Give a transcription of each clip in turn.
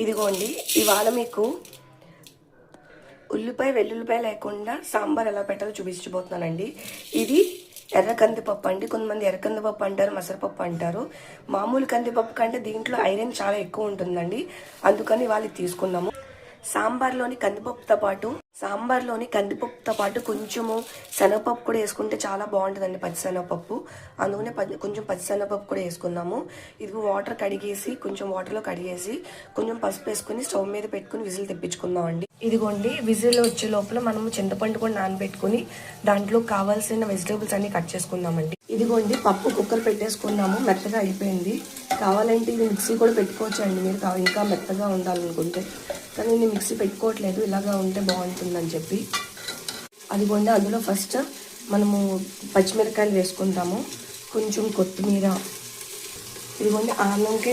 ఇదిగోండి, ఇవాళ మీకు ఉల్లిపాయ వెల్లుల్లిపాయ లేకుండా సాంబార్ ఎలా పెట్టాలో చూపించబోతున్నానండి. ఇది ఎర్ర కందిపప్పు అండి. కొంతమంది ఎర్ర కందిపప్పు అంటారు, మసరపప్పు అంటారు. మామూలు కందిపప్పు కంటే దీంట్లో ఐరన్ చాలా ఎక్కువ ఉంటుందండి, అందుకని వాళ్ళు తీసుకున్నాము. సాంబార్లోని కందిపప్పుతో పాటు కొంచెము శనగపప్పు కూడా వేసుకుంటే చాలా బాగుంటుందండి, పచ్చిశనగపప్పు. అందుకనే కొంచెం పచ్చిశనగపప్పు కూడా వేసుకున్నాము. ఇది వాటర్ కడిగేసి, కొంచెం వాటర్లో కడిగేసి కొంచెం పసుపు వేసుకుని స్టవ్ మీద పెట్టుకుని విజిల్ తెప్పించుకుందాం అండి. ఇదిగోండి, విజిల్ వచ్చే లోపల మనము చింతపండు కూడా నానబెట్టుకుని దాంట్లో కావాల్సిన వెజిటేబుల్స్ అన్ని కట్ చేసుకుందామండి. ఇదిగోండి, పప్పు కుక్కర్ పెట్టేసుకున్నాము, మెత్తగా అయిపోయింది. కావాలంటే ఇది మిక్సీ కూడా పెట్టుకోవచ్చు అండి మీరు ఇంకా మెత్తగా ఉండాలనుకుంటే. కానీ నేను మిక్సీ పెట్టుకోవట్లేదు, ఇలాగా ఉంటే బాగుంటుందని చెప్పి. అదిగోండి, అందులో ఫస్ట్ మనము పచ్చిమిరకాయలు వేసుకుంటాము, కొంచెం కొత్తిమీర, ఇదిగోండి అన్నంకే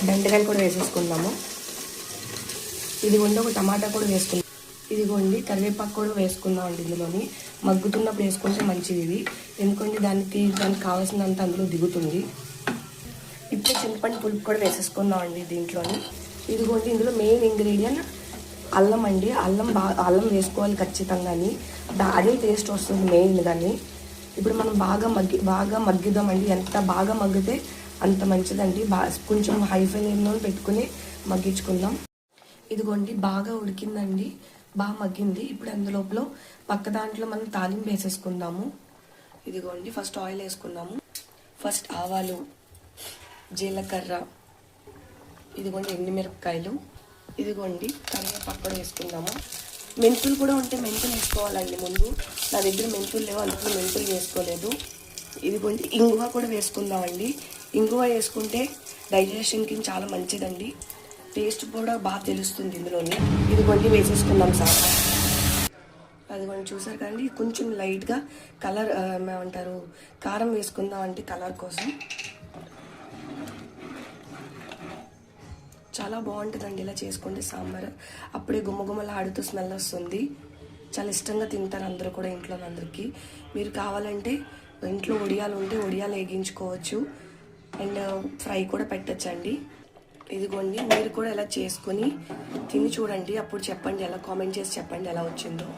బెండకాయలు కూడా వేసేసుకుందాము. ఇదిగోండి, ఒక టమాటా కూడా వేసుకుందాం. ఇదిగోండి, కరివేపాకు కూడా వేసుకుందాం అండి. ఇందులోని మగ్గుతున్నప్పుడు వేసుకుంటే మంచిది ఇది, ఎందుకంటే దానికి కావాల్సినంత అందులో దిగుతుంది. ఇప్పుడు చింతపండు పులుపు కూడా వేసేసుకుందాం అండి దీంట్లోని. ఇదిగోండి, ఇందులో మెయిన్ ఇంగ్రీడియంట్ అల్లం అండి. అల్లం వేసుకోవాలి ఖచ్చితంగాని, అదే టేస్ట్ వస్తుంది మెయిన్. కానీ ఇప్పుడు మనం బాగా మగ్గిద్దామండి. ఎంత బాగా మగ్గితే అంత మంచిదండి. కొంచెం హై ఫ్లేమ్లో పెట్టుకుని మగ్గించుకుందాం. ఇదిగోండి, బాగా ఉడికిందండి, బాగా మగ్గింది. ఇప్పుడు అందులోపల పక్క దాంట్లో మనం తాలింపు వేసేసుకుందాము. ఇదిగోండి, ఫస్ట్ ఆయిల్ వేసుకుందాము. ఫస్ట్ ఆవాలు, జీలకర్ర, ఇదిగోండి ఎండుమిరపకాయలు, ఇదిగోండి కరివేపాకు కూడా వేసుకుందాము. మెంతులు కూడా ఉంటే మెంతులు వేసుకోవాలండి ముందు. నా దగ్గర మెంతులు లేవు, అందుకు మెంతులు వేసుకోలేదు. ఇదిగోండి, ఇంగువ కూడా వేసుకుందామండి. ఇంగువ వేసుకుంటే డైజెషన్కి చాలా మంచిదండి, టేస్ట్ కూడా బాగా తెలుస్తుంది ఇందులోని. ఇదిగోండి వేసేసుకుందాం సార్. అదిగోండి, చూసారు కదండి, కొంచెం లైట్గా కలర్ ఏమంటారు కారం వేసుకుందాం అంటే కలర్ కోసం. చాలా బాగుంటుందండి ఇలా చేసుకుంటే సాంబార్. అప్పుడే గుమ్మగుమ్మలాడుతూ స్మెల్ వస్తుంది, చాలా ఇష్టంగా తింటారు అందరూ కూడా, ఇంట్లో అందరికీ. మీరు కావాలంటే ఇంట్లో ఒడియాలు ఉంటే ఒడియాలు వేగించుకోవచ్చు, అండ్ ఫ్రై కూడా పెట్టచ్చండి. ఇదిగోండి, మీరు కూడా ఇలా చేసుకొని తిని చూడండి, అప్పుడు చెప్పండి, ఎలా కామెంట్ చేసి చెప్పండి ఎలా వచ్చిందో.